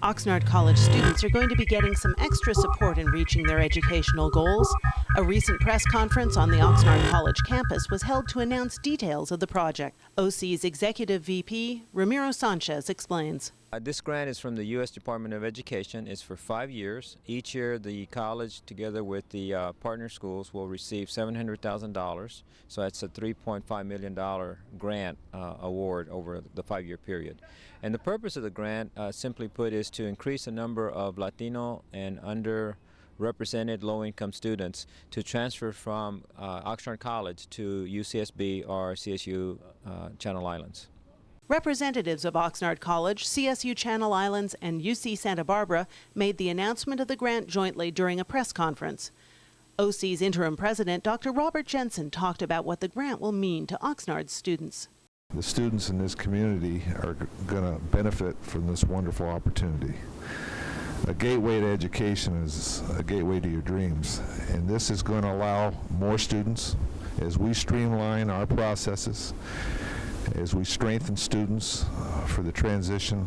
Oxnard College students are going to be getting some extra support in reaching their educational goals. A recent press conference on the Oxnard College campus was held to announce details of the project. OC's Executive VP, Ramiro Sanchez, explains. This grant is from the U.S. Department of Education. It's for 5 years. Each year, the college, together with the partner schools, will receive $700,000. So that's a $3.5 million grant award over the 5-year period. And the purpose of the grant, simply put, is to increase the number of Latino and underrepresented low-income students to transfer from Oxnard College to UCSB or CSU Channel Islands. Representatives of Oxnard College, CSU Channel Islands, and UC Santa Barbara made the announcement of the grant jointly during a press conference. OC's interim president, Dr. Robert Jensen, talked about what the grant will mean to Oxnard's students. The students in this community are going to benefit from this wonderful opportunity. A gateway to education is a gateway to your dreams, and this is going to allow more students as we streamline our processes, as we strengthen students for the transition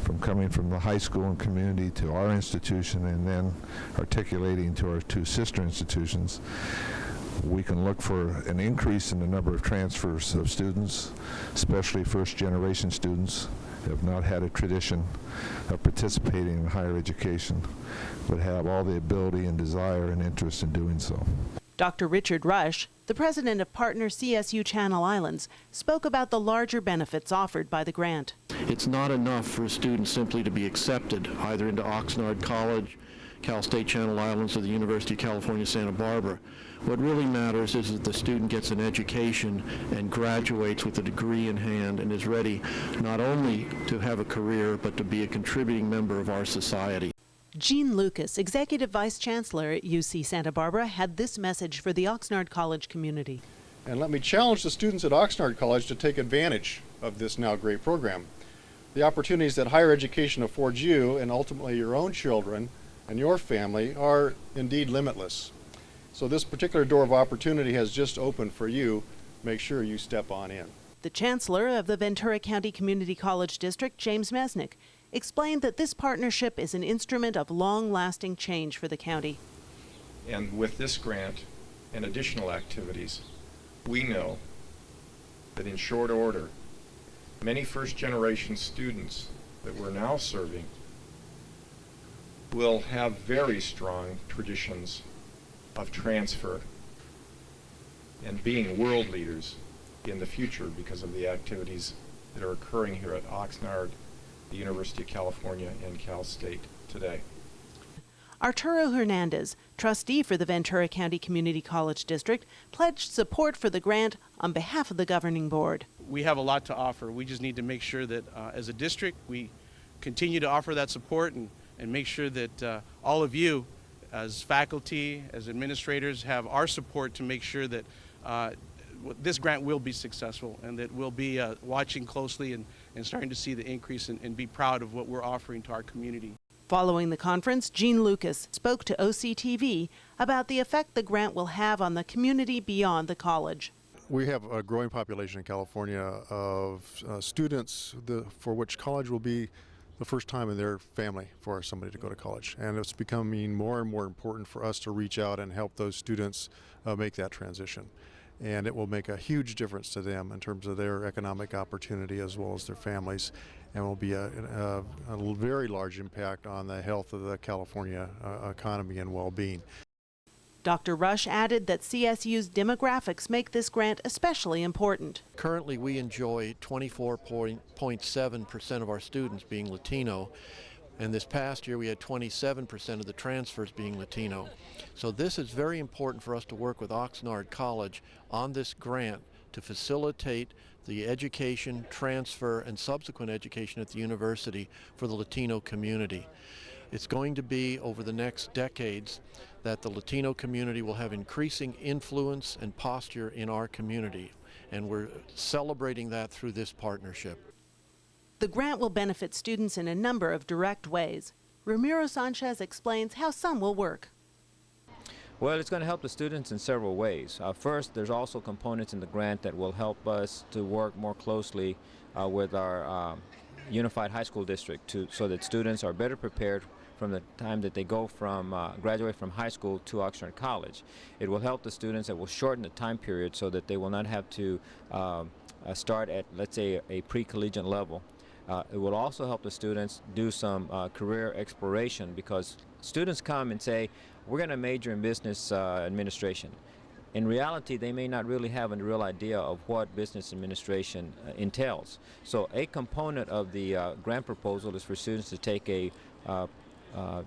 from coming from the high school and community to our institution and then articulating to our two sister institutions. We can look for an increase in the number of transfers of students, especially first-generation students who have not had a tradition of participating in higher education, but have all the ability and desire and interest in doing so. Dr. Richard Rush, the president of partner CSU Channel Islands, spoke about the larger benefits offered by the grant. It's not enough for a student simply to be accepted either into Oxnard College, Cal State Channel Islands, or the University of California, Santa Barbara. What really matters is that the student gets an education and graduates with a degree in hand and is ready not only to have a career, but to be a contributing member of our society. Gene Lucas, Executive Vice Chancellor at UC Santa Barbara, had this message for the Oxnard College community. And let me challenge the students at Oxnard College to take advantage of this now great program. The opportunities that higher education affords you and ultimately your own children and your family are indeed limitless. So this particular door of opportunity has just opened for you. Make sure you step on in. The Chancellor of the Ventura County Community College District, James Mesnick, explained that this partnership is an instrument of long-lasting change for the county. And with this grant and additional activities, we know that in short order, many first-generation students that we're now serving will have very strong traditions of transfer and being world leaders in the future because of the activities that are occurring here at Oxnard, the University of California, and Cal State today. Arturo Hernandez, trustee for the Ventura County Community College District, pledged support for the grant on behalf of the governing board. We have a lot to offer. We just need to make sure that as a district we continue to offer that support and make sure that all of you as faculty, as administrators, have our support to make sure that this grant will be successful and that we'll be watching closely and starting to see the increase and be proud of what we're offering to our community. Following the conference, Gene Lucas spoke to OCTV about the effect the grant will have on the community beyond the college. We have a growing population in California of students for which college will be the first time in their family for somebody to go to college. And it's becoming more and more important for us to reach out and help those students make that transition. And it will make a huge difference to them in terms of their economic opportunity as well as their families, and will be a very large impact on the health of the California economy and well-being. Dr. Rush added that CSU's demographics make this grant especially important. Currently, we enjoy 24.7% of our students being Latino, and this past year we had 27% of the transfers being Latino. So this is very important for us to work with Oxnard College on this grant to facilitate the education, transfer, and subsequent education at the university for the Latino community. It's going to be over the next decades that the Latino community will have increasing influence and posture in our community, and we're celebrating that through this partnership. The grant will benefit students in a number of direct ways. Ramiro Sanchez explains how some will work. Well, it's going to help the students in several ways. First, there's also components in the grant that will help us to work more closely with our unified high school district so that students are better prepared from the time that they go from graduate from high school to Oxnard College. It will help the students. It will shorten the time period so that they will not have to start at, let's say, a pre-collegiate level. It will also help the students do some career exploration, because students come and say, we're going to major in business administration. In reality, they may not really have a real idea of what business administration entails. So a component of the grant proposal is for students to take a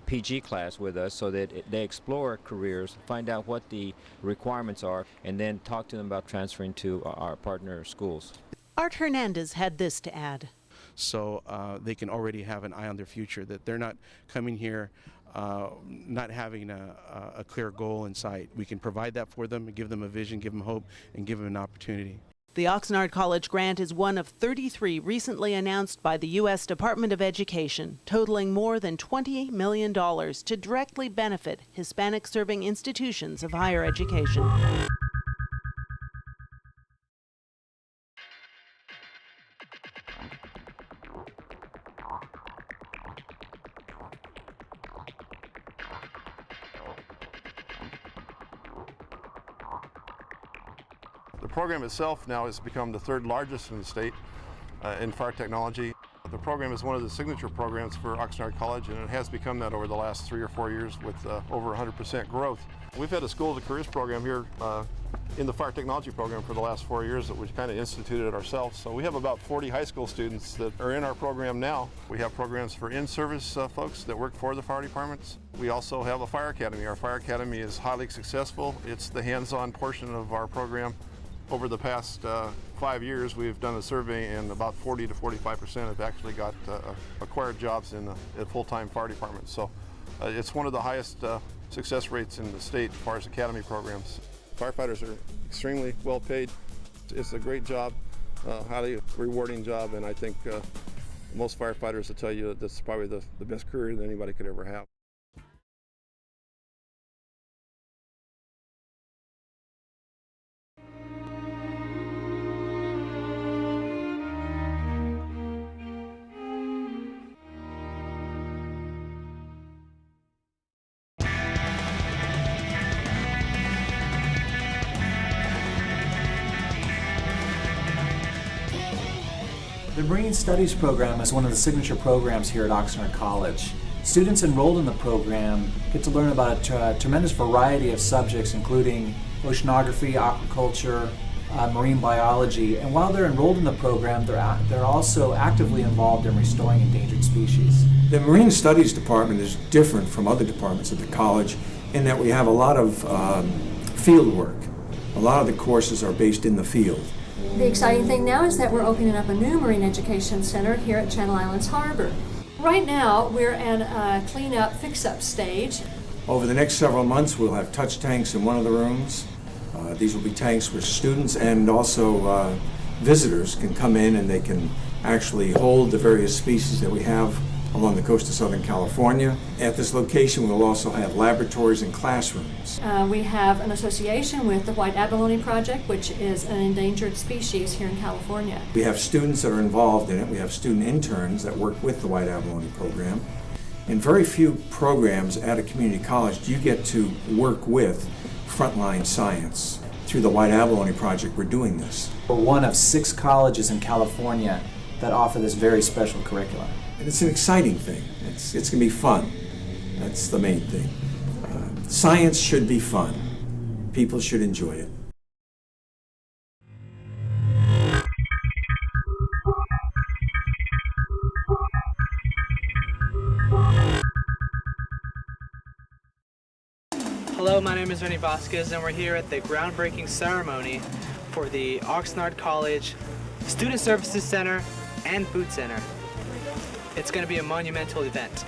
PG class with us so that they explore careers, find out what the requirements are, and then talk to them about transferring to our partner schools. Art Hernandez had this to add. So they can already have an eye on their future, that they're not coming here not having a clear goal in sight. We can provide that for them, give them a vision, give them hope, and give them an opportunity. The Oxnard College grant is one of 33 recently announced by the U.S. Department of Education, totaling more than $20 million to directly benefit Hispanic-serving institutions of higher education. The program itself now has become the third largest in the state in fire technology. The program is one of the signature programs for Oxnard College, and it has become that over the last 3 or 4 years with over 100% growth. We've had a School of Careers program here in the fire technology program for the last 4 years that we've kind of instituted ourselves. So we have about 40 high school students that are in our program now. We have programs for in-service folks that work for the fire departments. We also have a fire academy. Our fire academy is highly successful. It's the hands-on portion of our program. Over the past 5 years, we've done a survey, and about 40 to 45% have actually got acquired jobs in at full-time fire departments. So it's one of the highest success rates in the state as far as academy programs. Firefighters are extremely well paid. It's a great job, highly rewarding job, and I think most firefighters will tell you that this is probably the best career that anybody could ever have. The Marine Studies program is one of the signature programs here at Oxnard College. Students enrolled in the program get to learn about a tremendous variety of subjects, including oceanography, aquaculture, marine biology, and while they're enrolled in the program, they're also actively involved in restoring endangered species. The Marine Studies Department is different from other departments at the college in that we have a lot of field work. A lot of the courses are based in the field. The exciting thing now is that we're opening up a new marine education center here at Channel Islands Harbor. Right now, we're in a clean-up, fix-up stage. Over the next several months, we'll have touch tanks in one of the rooms. These will be tanks where students and also visitors can come in and they can actually hold the various species that we have along the coast of Southern California. At this location, we'll also have laboratories and classrooms. We have an association with the White Abalone Project, which is an endangered species here in California. We have students that are involved in it. We have student interns that work with the White Abalone program. In very few programs at a community college do you get to work with frontline science. Through the White Abalone Project, we're doing this. We're one of 6 colleges in California that offer this very special curriculum. And it's an exciting thing. It's going to be fun. That's the main thing. Science should be fun. People should enjoy it. Hello, my name is Vinny Vasquez, and we're here at the groundbreaking ceremony for the Oxnard College Student Services Center and Food Center. It's going to be a monumental event.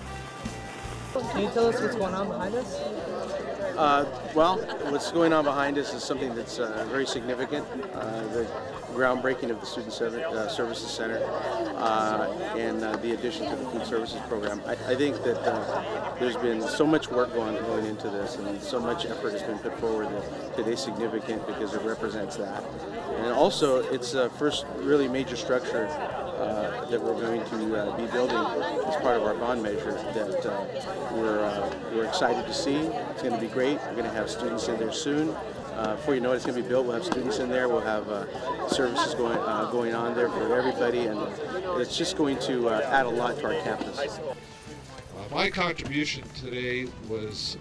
Can you tell us what's going on behind us? Well, what's going on behind us is something that's very significant. The groundbreaking of the Student Services Center and the addition to the Food Services Program. I think that there's been so much work going into this, and so much effort has been put forward that today's significant because it represents that. And also, it's the first really major structure that we're going to be building as part of our bond measure that we're excited to see. It's going to be great. We're going to have students in there soon. Before you know it, it's going to be built. We'll have students in there. We'll have services going on there for everybody, and it's just going to add a lot to our campus. My contribution today was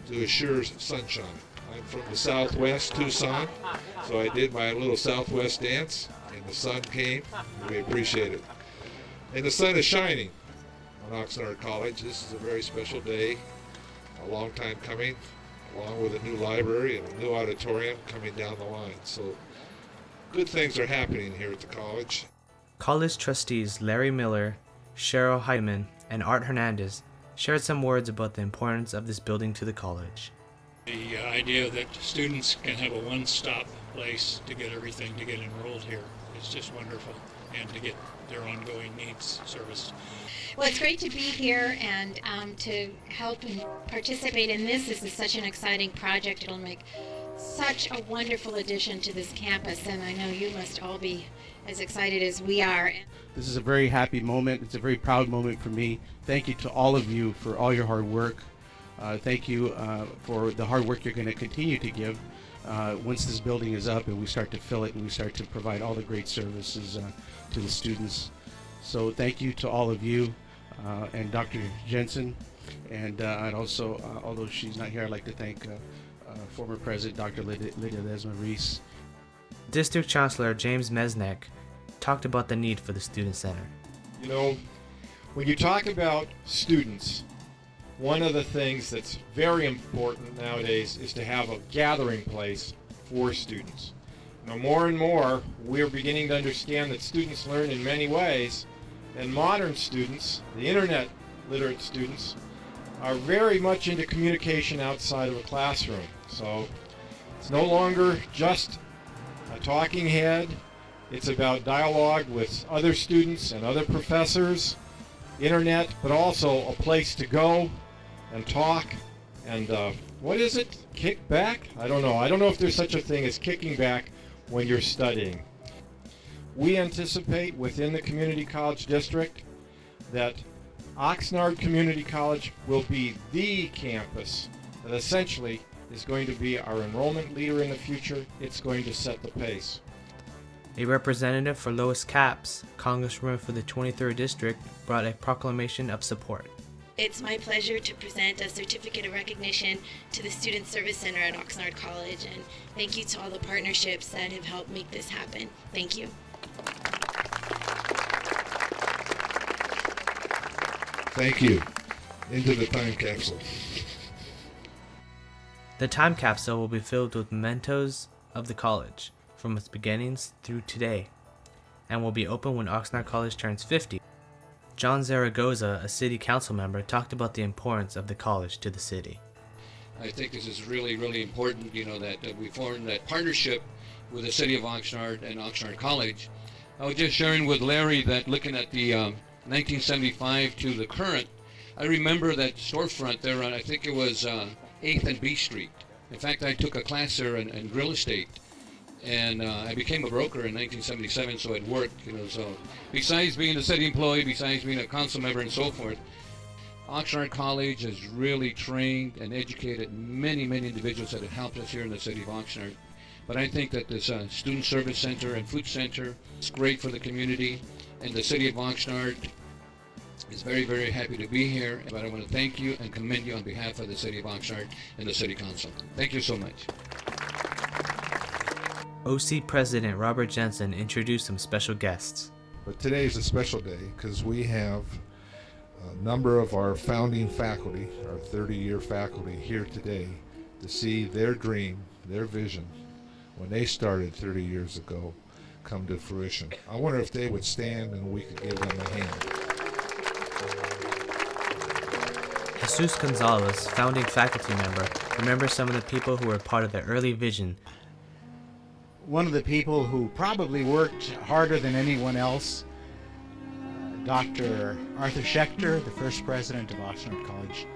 to assure sunshine. I'm from the Southwest, Tucson, so I did my little Southwest dance, and the sun came, and we appreciate it. And the sun is shining on Oxnard College. This is a very special day, a long time coming, along with a new library and a new auditorium coming down the line. So good things are happening here at the college. College trustees Larry Miller, Cheryl Hyman, and Art Hernandez shared some words about the importance of this building to the college. The idea that students can have a one-stop place to get everything to get enrolled here is just wonderful, and to get their ongoing needs serviced. Well, it's great to be here and to help and participate in this. This is such an exciting project. It'll make such a wonderful addition to this campus, and I know you must all be as excited as we are. This is a very happy moment. It's a very proud moment for me. Thank you to all of you for all your hard work. Thank you for the hard work you're going to continue to give once this building is up and we start to fill it and we start to provide all the great services to the students. So thank you to all of you and Dr. Jensen. And I'd also, although she's not here, I'd like to thank former President Dr. Lydia Lesma-Reese. District Chancellor James Mesnick talked about the need for the Student Center. You know, when you talk about students, one of the things that's very important nowadays is to have a gathering place for students. Now, more and more, we're beginning to understand that students learn in many ways, and modern students, the internet literate students, are very much into communication outside of a classroom. So it's no longer just a talking head. It's about dialogue with other students and other professors, internet, but also a place to go and talk. And what is it? Kick back? I don't know. I don't know if there's such a thing as kicking back when you're studying. We anticipate within the Community College District that Oxnard Community College will be the campus that essentially is going to be our enrollment leader in the future. It's going to set the pace. A representative for Lois Capps, Congresswoman for the 23rd District, brought a proclamation of support. It's my pleasure to present a certificate of recognition to the Student Service Center at Oxnard College, and thank you to all the partnerships that have helped make this happen. Thank you. Thank you. Into the time capsule. The time capsule will be filled with mementos of the college, from its beginnings through today, and will be open when Oxnard College turns 50. John Zaragoza, a city council member, talked about the importance of the college to the city. I think this is really, really important, you know, that we formed that partnership with the city of Oxnard and Oxnard College. I was just sharing with Larry that looking at the 1975 to the current, I remember that storefront there on, I think it was 8th and B Street. In fact, I took a class there in real estate, and I became a broker in 1977, so it worked, you know. So besides being a city employee, besides being a council member and so forth, Oxnard College has really trained and educated many, many individuals that have helped us here in the city of Oxnard. But I think that this Student Service Center and Food Center is great for the community, and the city of Oxnard is very, very happy to be here. But I want to thank you and commend you on behalf of the city of Oxnard and the city council. Thank you so much. OC President Robert Jensen introduced some special guests. But today is a special day because we have a number of our founding faculty, our 30-year faculty, here today to see their dream, their vision, when they started 30 years ago, come to fruition. I wonder if they would stand and we could give them a hand. Jesus Gonzalez, founding faculty member, remembers some of the people who were part of the early vision. One of the people who probably worked harder than anyone else, Dr. Arthur Schechter, the first president of Oxnard College,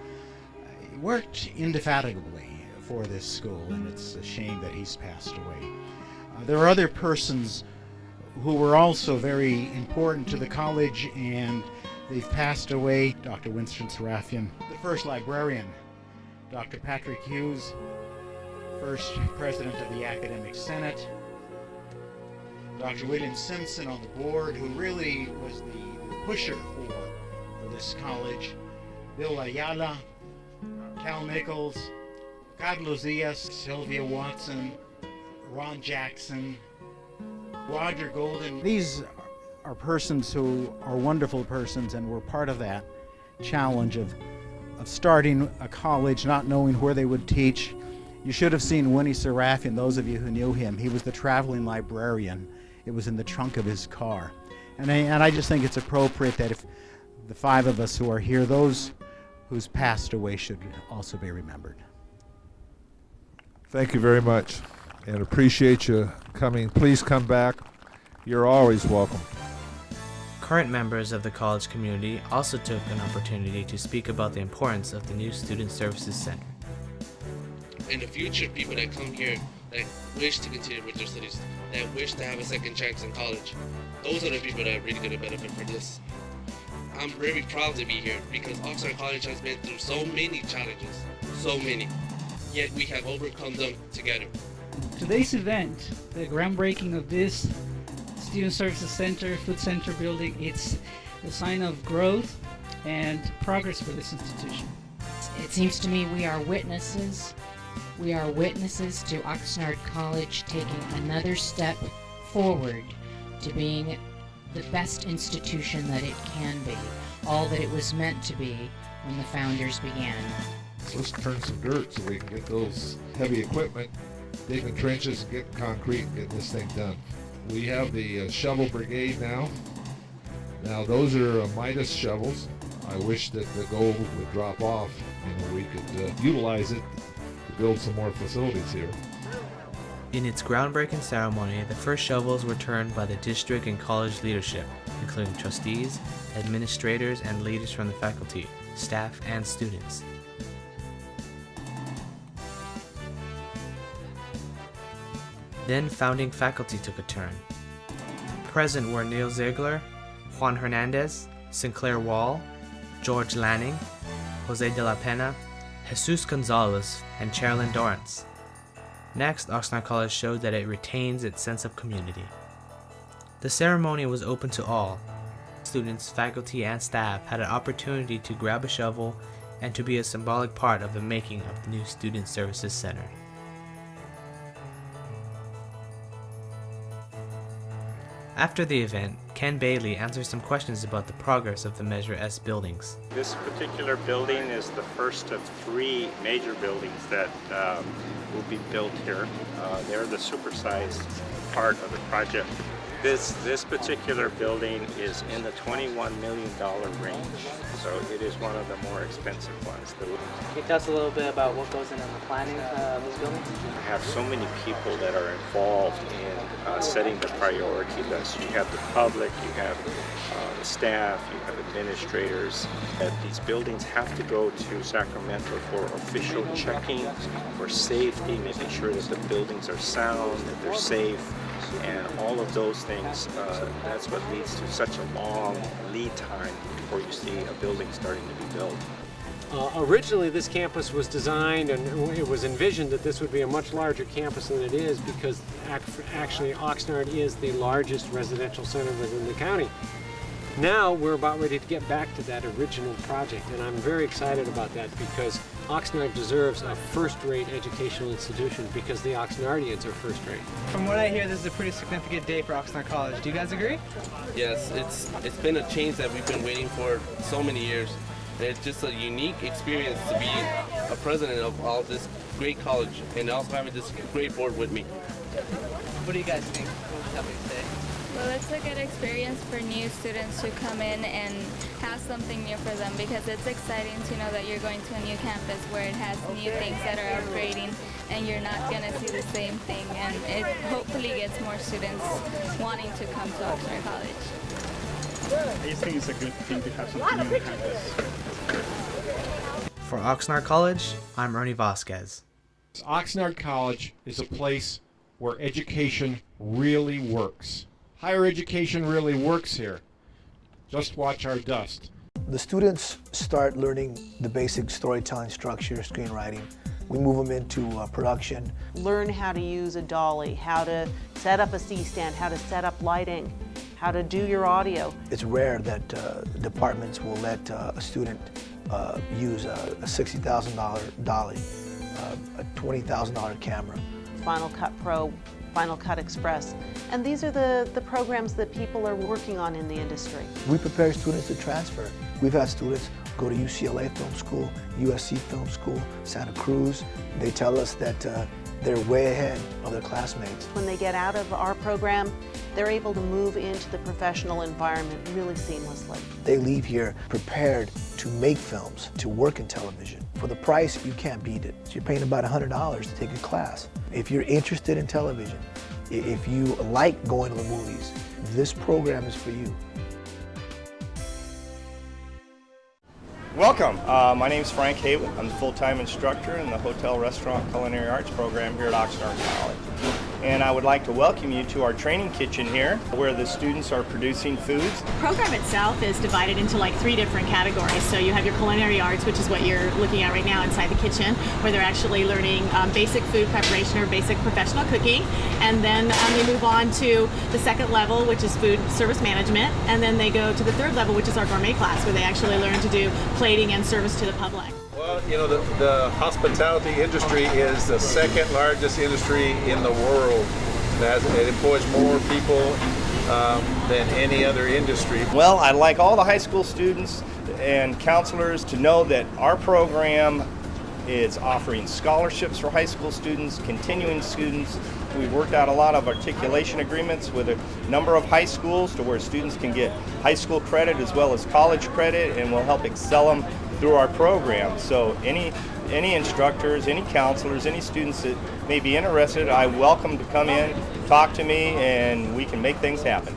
worked indefatigably for this school, and it's a shame that he's passed away. There are other persons who were also very important to the college, and they've passed away. Dr. Winston Serafian, the first librarian, Dr. Patrick Hughes, first president of the Academic Senate, Dr. William Simpson on the board, who really was the pusher for this college, Bill Ayala, Cal Nichols, Carlos Diaz, Sylvia Watson, Ron Jackson, Roger Golden. These are persons who are wonderful persons, and were part of that challenge of starting a college, not knowing where they would teach. You should have seen Winnie Serafian, those of you who knew him. He was the traveling librarian. It was in the trunk of his car. And I just think it's appropriate that if the five of us who are here, those who's passed away should also be remembered. Thank you very much, and appreciate you coming. Please come back. You're always welcome. Current members of the college community also took an opportunity to speak about the importance of the new Student Services Center. In the future, people that come here that wish to continue with their studies, that wish to have a second chance in college, those are the people that are really going to benefit from this. I'm very proud to be here because Oxnard College has been through so many challenges, so many, yet we have overcome them together. Today's event, the groundbreaking of this Student Services Center, Food Center building, it's a sign of growth and progress for this institution. It seems to me we are witnesses. We are witnesses to Oxnard College taking another step forward to being the best institution that it can be, all that it was meant to be when the founders began. So let's turn some dirt so we can get those heavy equipment, digging trenches, and getting concrete, and getting this thing done. We have the shovel brigade now. Now those are Midas shovels. I wish that the gold would drop off. We could utilize it to build some more facilities here. In its groundbreaking ceremony, the first shovels were turned by the district and college leadership, including trustees, administrators, and leaders from the faculty, staff, and students. Then founding faculty took a turn. Present were Neil Ziegler, Juan Hernandez, Sinclair Wall, George Lanning, Jose de la Pena, Jesus Gonzalez, and Chairlyn Dorrance. Next, Oxnard College showed that it retains its sense of community. The ceremony was open to all. Students, faculty, and staff had an opportunity to grab a shovel and to be a symbolic part of the making of the new Student Services Center. After the event, Ken Bailey answered some questions about the progress of the Measure S buildings. This particular building is the first of 3 major buildings that will be built here. They're the supersized part of the project. This particular building is in the $21 million range, so it is one of the more expensive ones. Can you tell us a little bit about what goes into the planning of this building? You have so many people that are involved in setting the priority list. You have the public, you have the staff, you have administrators. These buildings have to go to Sacramento for official checking, for safety, making sure that the buildings are sound, that they're safe, and all of those things. That's what leads to such a long lead time before you see a building starting to be built. Originally, this campus was designed and it was envisioned that this would be a much larger campus than it is, because actually Oxnard is the largest residential center within the county. Now we're about ready to get back to that original project, and I'm very excited about that because Oxnard deserves a first-rate educational institution because the Oxnardians are first-rate. From what I hear, this is a pretty significant day for Oxnard College. Do you guys agree? Yes, it's been a change that we've been waiting for so many years. And it's just a unique experience to be a president of all this great college and also having this great board with me. What do you guys think? What would you have me say? Well, it's a good experience for new students to come in and have something new for them, because it's exciting to know that you're going to a new campus where it has new things that are upgrading and you're not going to see the same thing, and it hopefully gets more students wanting to come to Oxnard College. I just think it's a good thing to have something new on campus. For Oxnard College, I'm Ernie Vasquez. Oxnard College is a place where education really works. Higher education really works here. Just watch our dust. The students start learning the basic storytelling structure, screenwriting. We move them into production. Learn how to use a dolly, how to set up a C-stand, how to set up lighting, how to do your audio. It's rare that departments will let a student use a $60,000 dolly, a $20,000 camera. Final Cut Pro, Final Cut Express. And these are the programs that people are working on in the industry. We prepare students to transfer. We've had students go to UCLA Film School, USC Film School, Santa Cruz. They tell us that they're way ahead of their classmates. When they get out of our program, they're able to move into the professional environment really seamlessly. They leave here prepared to make films, to work in television. For the price, you can't beat it. You're paying about $100 to take a class. If you're interested in television, if you like going to the movies, this program is for you. Welcome. My name is Frank Haywood. I'm the full-time instructor in the Hotel Restaurant Culinary Arts program here at Oxnard College. And I would like to welcome you to our training kitchen here, where the students are producing foods. The program itself is divided into like 3 different categories. So you have your culinary arts, which is what you're looking at right now inside the kitchen, where they're actually learning basic food preparation or basic professional cooking. And then they move on to the second level, which is food service management. And then they go to the third level, which is our gourmet class, where they actually learn to do plating and service to the public. Well, you know, the hospitality industry is the second largest industry in the world. It employs more people than any other industry. Well, I'd like all the high school students and counselors to know that our program is offering scholarships for high school students, continuing students. We've worked out a lot of articulation agreements with a number of high schools to where students can get high school credit as well as college credit, and we'll help excel them through our program. So any instructors, any counselors, any students that may be interested, I welcome to come in, talk to me, and we can make things happen.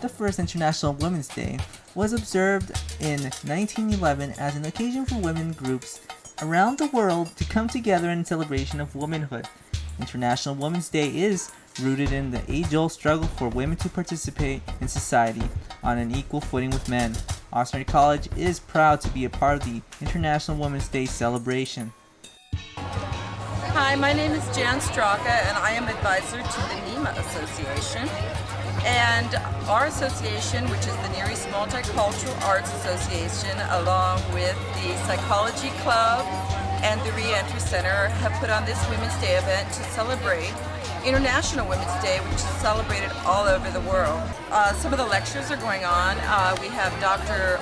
The first International Women's Day was observed in 1911 as an occasion for women groups around the world to come together in celebration of womanhood. International Women's Day is rooted in the age-old struggle for women to participate in society on an equal footing with men. Oxnard College is proud to be a part of the International Women's Day celebration. Hi, my name is Jan Straka, and I am advisor to the NEMA Association. And our association, which is the Near East Multicultural Arts Association, along with the Psychology Club and the Reentry Center, have put on this Women's Day event to celebrate International Women's Day, which is celebrated all over the world. Some of the lectures are going on. We have Dr.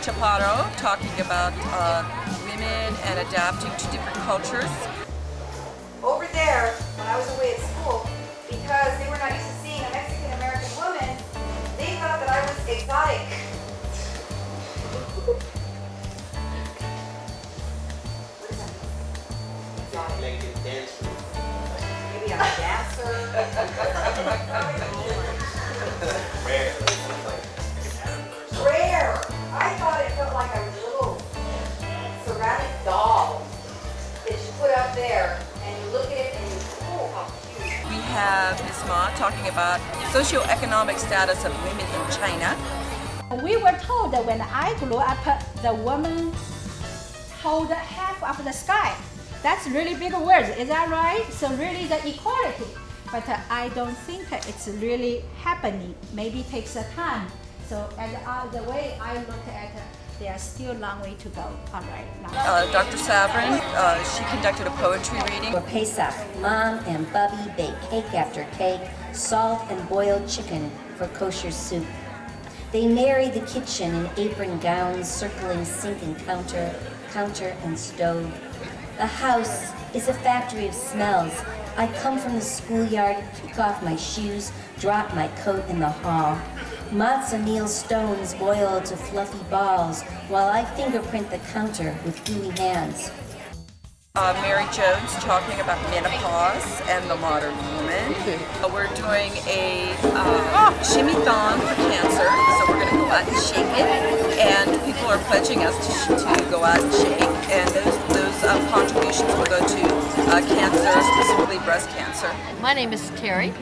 Chaparro talking about women and adapting to different cultures. Over there, when I was away at school, because they were not used to seeing a Mexican-American woman, they thought that I was exotic. Like a dancer. Maybe I'm a dancer. Rare. Rare. I thought it felt like a little ceramic doll that you put up there, and you look at it and you, oh, how cute. We have Ms. Ma talking about socioeconomic status of women in China. We were told that when I grew up, the woman hold half of the sky. That's really big words, is that right? So really the equality. But I don't think it's really happening. Maybe it takes a time. So and the way I look at it, there's still a long way to go on right now. Dr. Savrin, she conducted a poetry reading. For Pesach, Mom and Bubby bake cake after cake, salt and boiled chicken for kosher soup. They marry the kitchen in apron gowns, circling sink and counter and stove. The house is a factory of smells. I come from the schoolyard, kick off my shoes, drop my coat in the hall. Matzah meal stones boil to fluffy balls while I fingerprint the counter with gooey hands. Mary Jones talking about menopause and the modern woman. We're doing a shimmy-thon for cancer, so we're going to go out and shake it, and people are pledging us to go out and shake, and those contributions will go to cancer, specifically breast cancer. My name is Terry,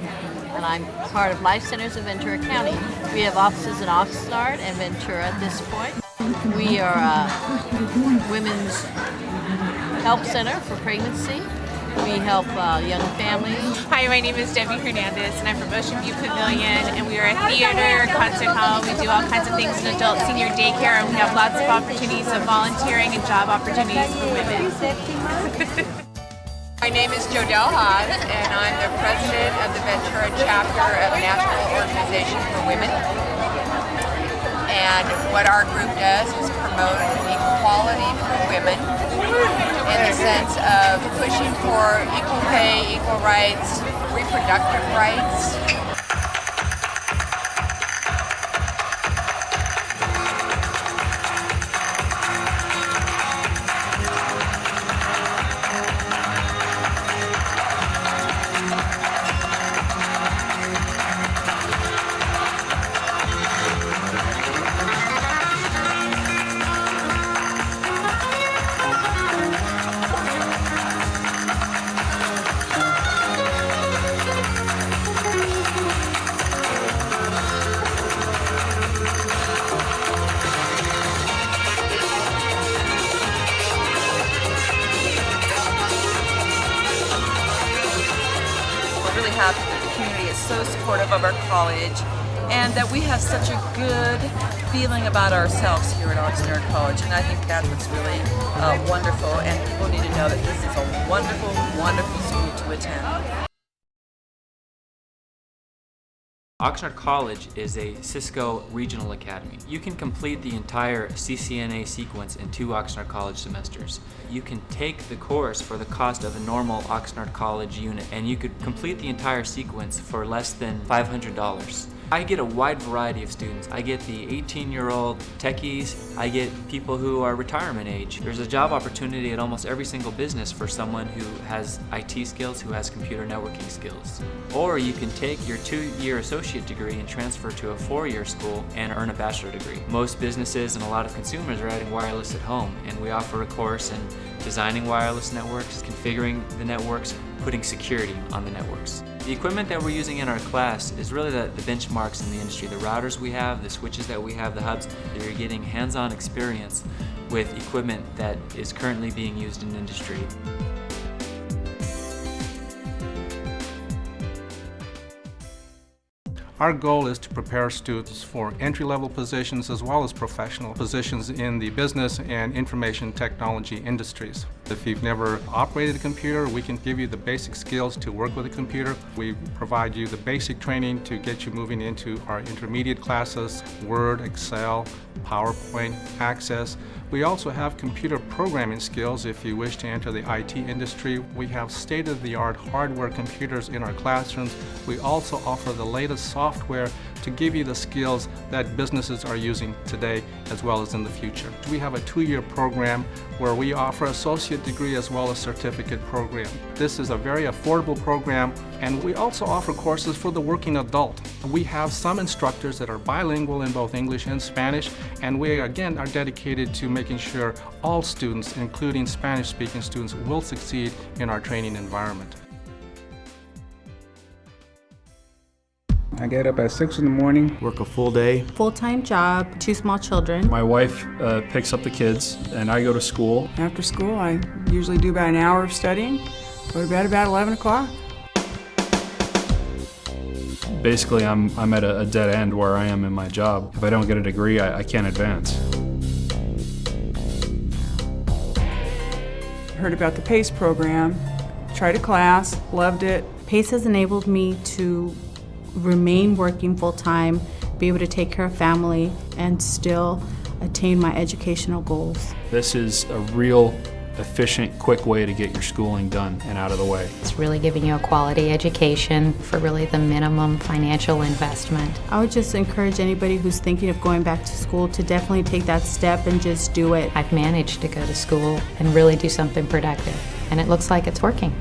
and I'm part of Life Centers of Ventura County. We have offices in Oxnard and Ventura at this point. We are a women's help center for pregnancy. We help young families. Hi, my name is Debbie Hernandez, and I'm from Ocean View Pavilion, and we are a theater, concert hall. We do all kinds of things in adult senior daycare, and we have lots of opportunities of volunteering and job opportunities for women. My name is Jodelle Haas, and I'm the president of the Ventura chapter of National Organization for Women. And what our group does is promote equality for women in the sense of pushing for equal pay, equal rights, reproductive rights. Happy that the community is so supportive of our college and that we have such a good feeling about ourselves here at Oxnard College, and I think that's what's really wonderful, and people need to know that this is a wonderful, wonderful school to attend. Oxnard College is a Cisco regional academy. You can complete the entire CCNA sequence in 2 Oxnard College semesters. You can take the course for the cost of a normal Oxnard College unit, and you could complete the entire sequence for less than $500. I get a wide variety of students. I get the 18-year-old techies. I get people who are retirement age. There's a job opportunity at almost every single business for someone who has IT skills, who has computer networking skills. Or you can take your 2-year associate degree and transfer to a 4-year school and earn a bachelor degree. Most businesses and a lot of consumers are adding wireless at home, and we offer a course in designing wireless networks, configuring the networks, putting security on the networks. The equipment that we're using in our class is really the benchmarks in the industry. The routers we have, the switches that we have, the hubs, you're getting hands-on experience with equipment that is currently being used in industry. Our goal is to prepare students for entry-level positions as well as professional positions in the business and information technology industries. If you've never operated a computer, we can give you the basic skills to work with a computer. We provide you the basic training to get you moving into our intermediate classes, Word, Excel, PowerPoint, Access. We also have computer programming skills if you wish to enter the IT industry. We have state-of-the-art hardware computers in our classrooms. We also offer the latest software to give you the skills that businesses are using today as well as in the future. We have a 2-year program where we offer associate degree as well as certificate program. This is a very affordable program, and we also offer courses for the working adult. We have some instructors that are bilingual in both English and Spanish, and we again are dedicated to making sure all students, including Spanish-speaking students, will succeed in our training environment. I get up at 6 in the morning. Work a full day. Full-time job, 2 small children. My wife picks up the kids and I go to school. After school, I usually do about an hour of studying. Go to bed about 11 o'clock. Basically, I'm at a dead end where I am in my job. If I don't get a degree, I can't advance. Heard about the PACE program, tried a class, loved it. PACE has enabled me to remain working full-time, be able to take care of family, and still attain my educational goals. This is a real efficient, quick way to get your schooling done and out of the way. It's really giving you a quality education for really the minimum financial investment. I would just encourage anybody who's thinking of going back to school to definitely take that step and just do it. I've managed to go to school and really do something productive. and it looks like it's working.